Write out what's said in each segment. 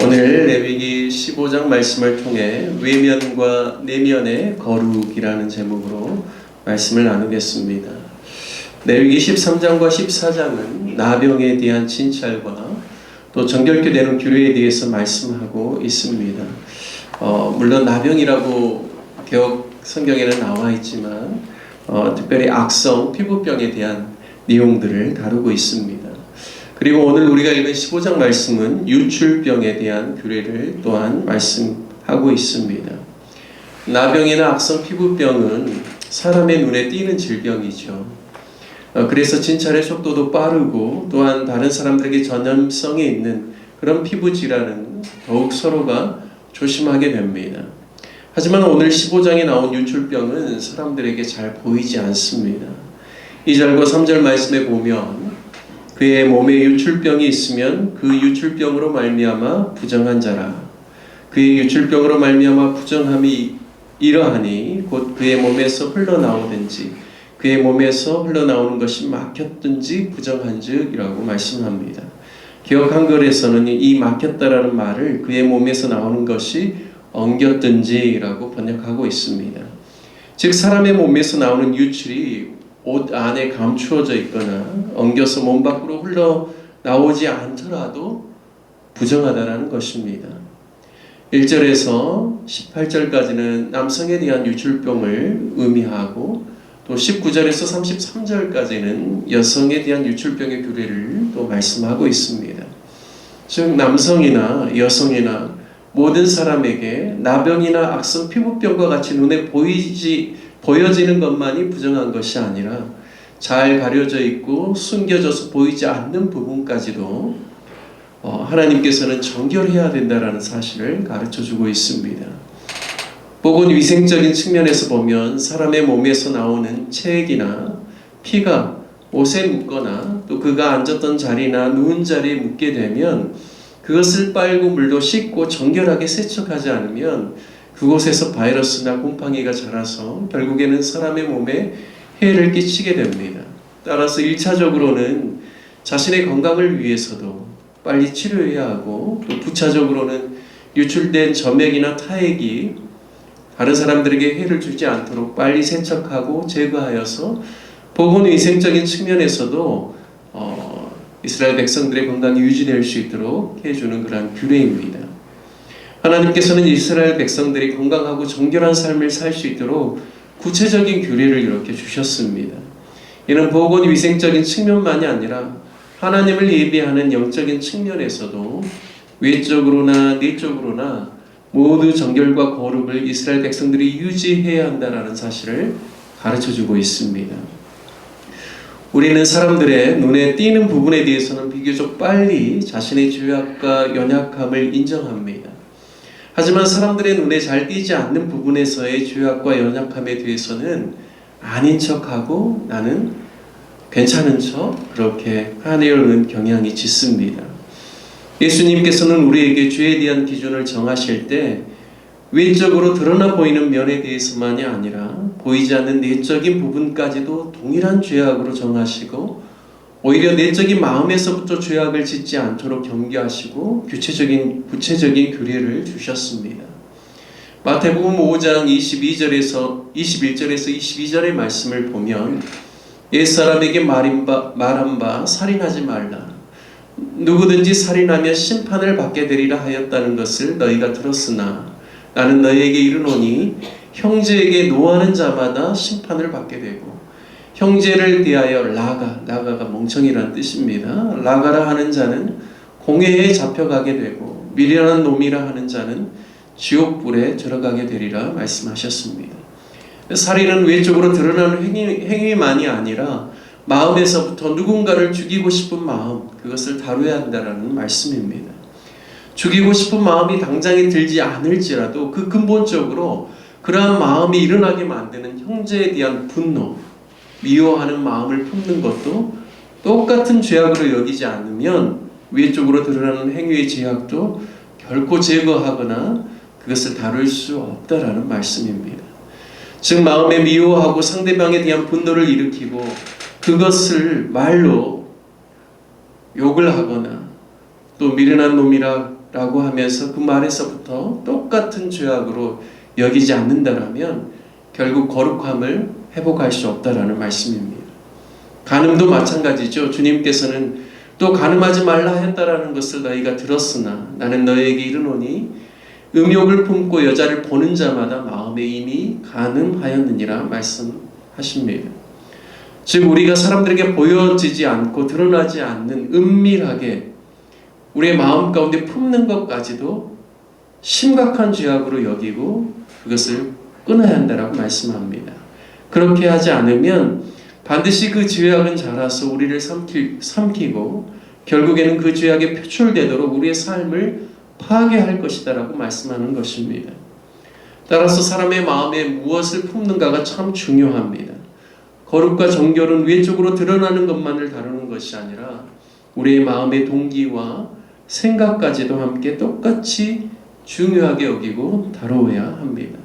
오늘 레위기 15장 말씀을 통해 외면과 내면의 거룩이라는 제목으로 말씀을 나누겠습니다. 레위기 13장과 14장은 나병에 대한 진찰과 또 정결케 되는 규례에 대해서 말씀하고 있습니다. 물론 나병이라고 개역 성경에는 나와 있지만 특별히 악성 피부병에 대한 내용들을 다루고 있습니다. 그리고 오늘 우리가 읽은 15장 말씀은 유출병에 대한 규례를 또한 말씀하고 있습니다. 나병이나 악성 피부병은 사람의 눈에 띄는 질병이죠. 그래서 진찰의 속도도 빠르고 또한 다른 사람들에게 전염성이 있는 그런 피부 질환은 더욱 서로가 조심하게 됩니다. 하지만 오늘 15장에 나온 유출병은 사람들에게 잘 보이지 않습니다. 2절과 3절 말씀에 보면 그의 몸에 유출병이 있으면 그 유출병으로 말미암아 부정한 자라. 그의 유출병으로 말미암아 부정함이 이러하니 곧 그의 몸에서 흘러나오든지 그의 몸에서 흘러나오는 것이 막혔든지 부정한즉 이라고 말씀합니다. 개역 한글에서는 이 막혔다라는 말을 그의 몸에서 나오는 것이 엉겼든지 라고 번역하고 있습니다. 즉 사람의 몸에서 나오는 유출이 옷 안에 감추어져 있거나 엉겨서 몸 밖으로 흘러나오지 않더라도 부정하다라는 것입니다. 1절에서 18절까지는 남성에 대한 유출병을 의미하고 또 19절에서 33절까지는 여성에 대한 유출병의 규례를 또 말씀하고 있습니다. 즉 남성이나 여성이나 모든 사람에게 나병이나 악성 피부병과 같이 눈에 보여지는 것만이 부정한 것이 아니라 잘 가려져 있고 숨겨져서 보이지 않는 부분까지도 하나님께서는 정결해야 된다는 사실을 가르쳐주고 있습니다. 보건위생적인 측면에서 보면 사람의 몸에서 나오는 체액이나 피가 옷에 묻거나 또 그가 앉았던 자리나 누운 자리에 묻게 되면 그것을 빨고 물로 씻고 정결하게 세척하지 않으면 그곳에서 바이러스나 곰팡이가 자라서 결국에는 사람의 몸에 해를 끼치게 됩니다. 따라서 1차적으로는 자신의 건강을 위해서도 빨리 치료해야 하고 또 부차적으로는 유출된 점액이나 타액이 다른 사람들에게 해를 주지 않도록 빨리 세척하고 제거하여서 보건위생적인 측면에서도 이스라엘 백성들의 건강이 유지될 수 있도록 해주는 그러한 규례입니다. 하나님께서는 이스라엘 백성들이 건강하고 정결한 삶을 살 수 있도록 구체적인 규례를 이렇게 주셨습니다. 이는 보건위생적인 측면만이 아니라 하나님을 예배하는 영적인 측면에서도 외적으로나 내적으로나 모두 정결과 거룩을 이스라엘 백성들이 유지해야 한다는 사실을 가르쳐주고 있습니다. 우리는 사람들의 눈에 띄는 부분에 대해서는 비교적 빨리 자신의 죄악과 연약함을 인정합니다. 하지만 사람들의 눈에 잘 띄지 않는 부분에서의 죄악과 연약함에 대해서는 아닌 척하고 나는 괜찮은 척 그렇게 하려는 경향이 짙습니다. 예수님께서는 우리에게 죄에 대한 기준을 정하실 때 외적으로 드러나 보이는 면에 대해서만이 아니라 보이지 않는 내적인 부분까지도 동일한 죄악으로 정하시고 오히려 내적인 마음에서부터 죄악을 짓지 않도록 경계하시고 구체적인 규례를 주셨습니다. 마태복음 5장 21절에서 22절의 말씀을 보면 옛사람에게 말한 바 살인하지 말라. 누구든지 살인하면 심판을 받게 되리라 하였다는 것을 너희가 들었으나 나는 너희에게 이르노니 형제에게 노하는 자마다 심판을 받게 되고 형제를 대하여 라가가 멍청이라는 뜻입니다. 라가라 하는 자는 공회에 잡혀가게 되고 미련한 놈이라 하는 자는 지옥불에 들어가게 되리라 말씀하셨습니다. 살인은 외적으로 드러나는 행위만이 아니라 마음에서부터 누군가를 죽이고 싶은 마음, 그것을 다뤄야 한다는 말씀입니다. 죽이고 싶은 마음이 당장에 들지 않을지라도 그 근본적으로 그러한 마음이 일어나게 만드는 형제에 대한 분노, 미워하는 마음을 품는 것도 똑같은 죄악으로 여기지 않으면 외적으로 드러나는 행위의 죄악도 결코 제거하거나 그것을 다룰 수 없다라는 말씀입니다. 즉 마음에 미워하고 상대방에 대한 분노를 일으키고 그것을 말로 욕을 하거나 또 미련한 놈이라 라고 하면서 그 말에서부터 똑같은 죄악으로 여기지 않는다라면 결국 거룩함을 회복할 수 없다라는 말씀입니다. 간음도 마찬가지죠. 주님께서는 또 간음하지 말라 했다라는 것을 너희가 들었으나 나는 너희에게 이르노니 음욕을 품고 여자를 보는 자마다 마음에 이미 간음하였느니라 말씀하십니다. 즉 우리가 사람들에게 보여지지 않고 드러나지 않는 은밀하게 우리의 마음 가운데 품는 것까지도 심각한 죄악으로 여기고 그것을 끊어야 한다라고 말씀합니다. 그렇게 하지 않으면 반드시 그 죄악은 자라서 우리를 삼키고 결국에는 그 죄악에 표출되도록 우리의 삶을 파괴할 것이다 라고 말씀하는 것입니다. 따라서 사람의 마음에 무엇을 품는가가 참 중요합니다. 거룩과 정결은 외적으로 드러나는 것만을 다루는 것이 아니라 우리의 마음의 동기와 생각까지도 함께 똑같이 중요하게 여기고 다루어야 합니다.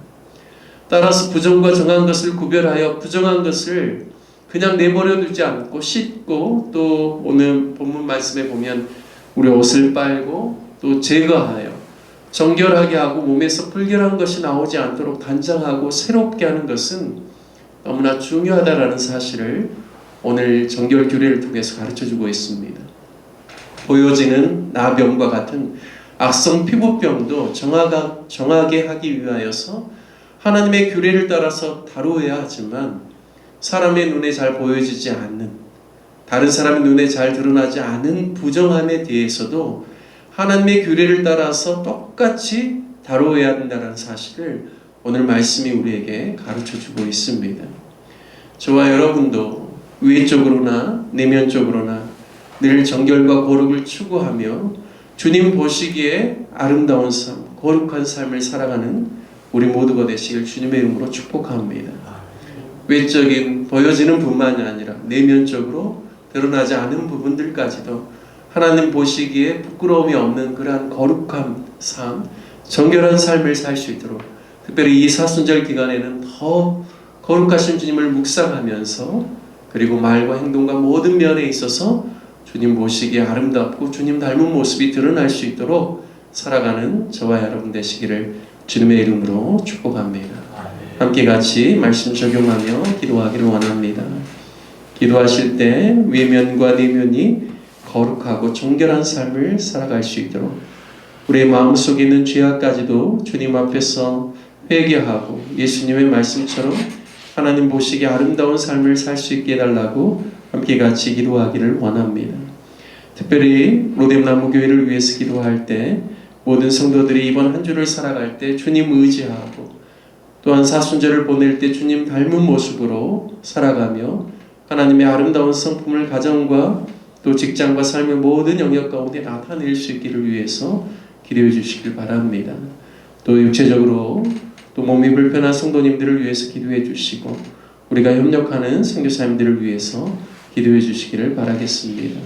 따라서 부정과 정한 것을 구별하여 부정한 것을 그냥 내버려 두지 않고 씻고 또 오늘 본문 말씀에 보면 우리 옷을 빨고 또 제거하여 정결하게 하고 몸에서 불결한 것이 나오지 않도록 단장하고 새롭게 하는 것은 너무나 중요하다라는 사실을 오늘 정결 규례를 통해서 가르쳐주고 있습니다. 보여지는 나병과 같은 악성 피부병도 정하게 하기 위하여서 하나님의 규례를 따라서 다루어야 하지만 사람의 눈에 잘 보여지지 않는 다른 사람의 눈에 잘 드러나지 않은 부정함에 대해서도 하나님의 규례를 따라서 똑같이 다루어야 한다는 사실을 오늘 말씀이 우리에게 가르쳐주고 있습니다. 저와 여러분도 외적으로나 내면적으로나 늘 정결과 거룩을 추구하며 주님 보시기에 아름다운 삶, 거룩한 삶을 살아가는 우리 모두가 되시길 주님의 이름으로 축복합니다. 외적인 보여지는 뿐만이 아니라 내면적으로 드러나지 않은 부분들까지도 하나님 보시기에 부끄러움이 없는 그러한 거룩한 삶, 정결한 삶을 살 수 있도록 특별히 이 사순절 기간에는 더 거룩하신 주님을 묵상하면서 그리고 말과 행동과 모든 면에 있어서 주님 보시기에 아름답고 주님 닮은 모습이 드러날 수 있도록 살아가는 저와 여러분 되시기를 주님의 이름으로 축복합니다. 함께 같이 말씀 적용하며 기도하기를 원합니다. 기도하실 때 외면과 내면이 거룩하고 정결한 삶을 살아갈 수 있도록 우리의 마음속에 있는 죄악까지도 주님 앞에서 회개하고 예수님의 말씀처럼 하나님 보시기에 아름다운 삶을 살 수 있게 해달라고 함께 같이 기도하기를 원합니다. 특별히 로뎀나무교회를 위해서 기도할 때 모든 성도들이 이번 한 주를 살아갈 때 주님 의지하고 또한 사순절을 보낼 때 주님 닮은 모습으로 살아가며 하나님의 아름다운 성품을 가정과 또 직장과 삶의 모든 영역 가운데 나타낼 수 있기를 위해서 기도해 주시길 바랍니다. 또 육체적으로 또 몸이 불편한 성도님들을 위해서 기도해 주시고 우리가 협력하는 선교사님들을 위해서 기도해 주시기를 바라겠습니다.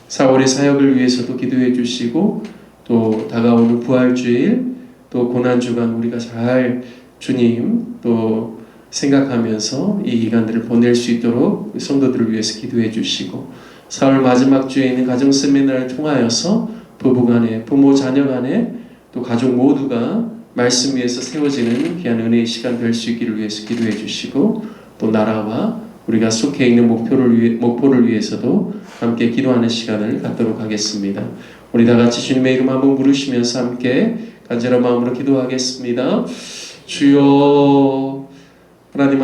4월의 사역을 위해서도 기도해 주시고 또 다가오는 부활주일 또 고난주간 우리가 잘 주님 또 생각하면서 이 기간들을 보낼 수 있도록 성도들을 위해서 기도해 주시고 4월 마지막 주에 있는 가정 세미나를 통하여서 부부간에 부모 자녀간에 또 가족 모두가 말씀 위에서 세워지는 귀한 은혜의 시간 될 수 있기를 위해서 기도해 주시고 또 나라와 우리가 속해 있는 목표를 위해서도 함께 기도하는 시간을 갖도록 하겠습니다. 우리 다 같이 주님의 이름 한번 부르시면서 함께 간절한 마음으로 기도하겠습니다. 주여 하나님